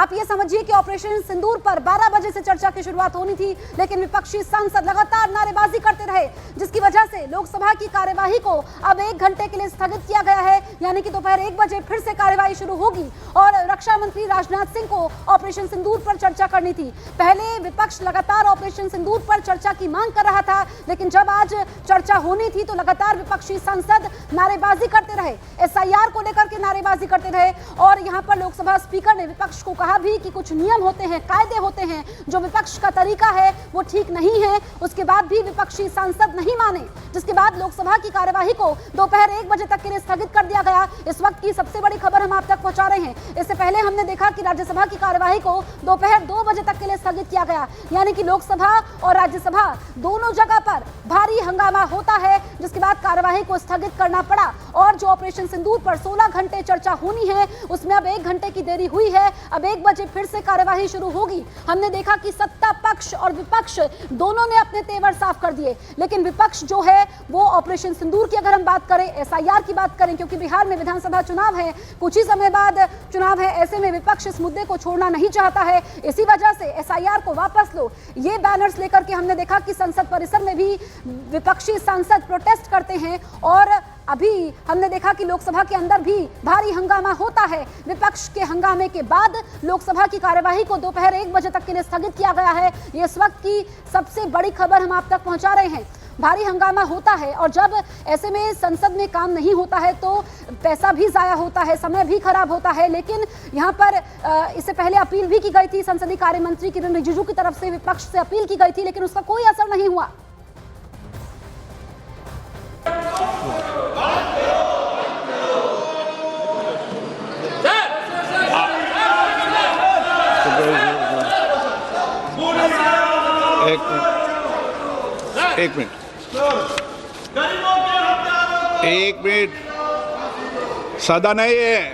आप ये समझिए कि ऑपरेशन सिंदूर पर 12 बजे से चर्चा की शुरुआत होनी थी, लेकिन विपक्षी सांसद लगातार नारेबाजी करते रहे, जिसकी वजह से लोकसभा की कार्यवाही को अब 1 घंटे के लिए स्थगित किया गया है। यानी कि दोपहर 1 बजे फिर से कार्यवाही शुरू होगी और रक्षा मंत्री राजनाथ सिंह को ऑपरेशन सिंदूर पर चर्चा करनी थी। पहले विपक्ष लगातार ऑपरेशन सिंदूर पर चर्चा की मांग कर रहा था, लेकिन जब आज चर्चा होनी थी तो लगातार विपक्षी सांसद नारेबाजी करते रहे, एसआईआर को लेकर के नारेबाजी करते रहे। और यहां पर लोकसभा स्पीकर ने विपक्ष को कहा भी कि कुछ नियम होते हैं, कायदे होते हैं, जो विपक्ष का तरीका है वो ठीक नहीं है। उसके बाद भी विपक्षी सांसद नहीं माने, जिसके बाद लोकसभा की कार्यवाही को दोपहर 1 बजे तक के लिए स्थगित कर दिया गया। इस वक्त की सबसे बड़ी खबर हम आप तक पहुंचा रहे हैं। इससे पहले हमने देखा कि राज्यसभा की कार्यवाही को दोपहर 2 बजे तक के लिए स्थगित किया गया, यानी कि लोकसभा और राज्यसभा दोनों जगह पर भारी हंगामा होता है, जिसके बाद कार्यवाही को स्थगित करना पड़ा। और जो ऑपरेशन सिंदूर पर 16 घंटे चर्चा होनी है, उसमें अब 1 घंटे की देरी हुई है। अब 1 बजे फिर से कार्यवाही शुरू होगी। हमने देखा कि सत्ता पक्ष और विपक्ष दोनों ने अपने तेवर साफ कर दिए, लेकिन विपक्ष जो है वो ऑपरेशन सिंदूर की अगर हम बात करें, एसआईआर की बात करें, क्योंकि बिहार में विधानसभा चुनाव है, कुछ ही समय बाद चुनाव है, ऐसे में विपक्ष इस मुद्दे को छोड़ना नहीं चाहता है। इसी वजह से एसआईआर को वापस लो, ये बैनर्स लेकर के हमने देखा कि संसद परिसर में भी विपक्षी सांसद प्रोटेस्ट करते हैं। और अभी हमने देखा कि लोकसभा के अंदर भी भारी हंगामा होता है। विपक्ष के हंगामे के बाद लोकसभा की कार्यवाही को दोपहर 1 बजे तक के लिए स्थगित किया गया है। ये इस वक्त की सबसे बड़ी खबर हम आप तक पहुंचा रहे हैं। भारी हंगामा होता है और जब ऐसे में संसद में काम नहीं होता है तो पैसा भी जाया होता है, समय भी खराब होता है। लेकिन यहाँ पर इससे पहले अपील भी की गई थी, संसदीय कार्य मंत्री किरण रिजिजू की तरफ से विपक्ष से अपील की गई थी, लेकिन उसका कोई असर नहीं हुआ। एक मिनट सदन है ये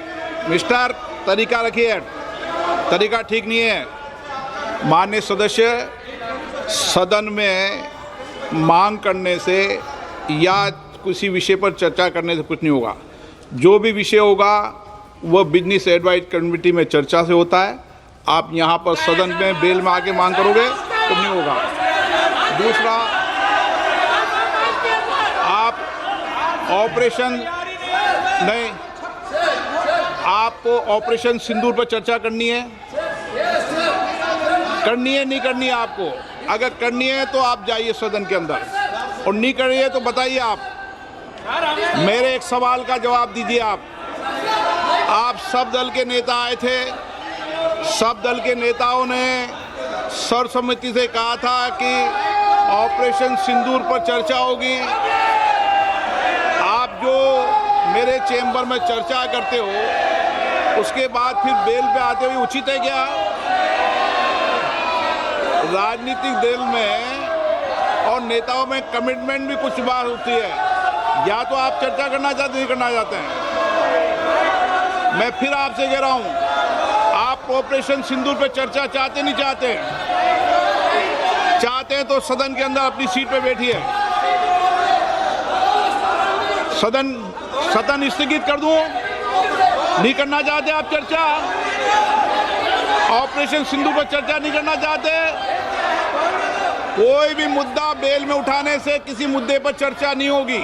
मिस्टर, तरीका रखिए, तरीका ठीक नहीं है। माननीय सदस्य, सदन में मांग करने से या किसी विषय पर चर्चा करने से कुछ नहीं होगा। जो भी विषय होगा वह बिजनेस एडवाइज कमेटी में चर्चा से होता है। आप यहाँ पर सदन में बेल में आके मांग करोगे तो नहीं होगा। दूसरा, आप ऑपरेशन नहीं, आपको ऑपरेशन सिंदूर पर चर्चा करनी है नहीं करनी है आपको? अगर करनी है तो आप जाइए सदन के अंदर, और नहीं कर रही है तो बताइए। आप मेरे एक सवाल का जवाब दीजिए। आप सब दल के नेता आए थे, सब दल के नेताओं ने सर्वसम्मति से कहा था कि ऑपरेशन सिंदूर पर चर्चा होगी। आप जो मेरे चेंबर में चर्चा करते हो उसके बाद फिर बेल पे आते हुए उचित है क्या? राजनीतिक दल में और नेताओं में कमिटमेंट भी कुछ बात होती है, या तो आप चर्चा करना चाहते नहीं करना चाहते हैं। मैं फिर आपसे कह रहा हूं, आप ऑपरेशन सिंदूर पे चर्चा चाहते नहीं चाहते? चाहते हैं तो सदन के अंदर अपनी सीट पे बैठिए। सदन स्थगित कर दूं? नहीं करना चाहते आप चर्चा? ऑपरेशन सिंदूर पर चर्चा नहीं करना चाहते? कोई भी मुद्दा बेल में उठाने से किसी मुद्दे पर चर्चा नहीं होगी।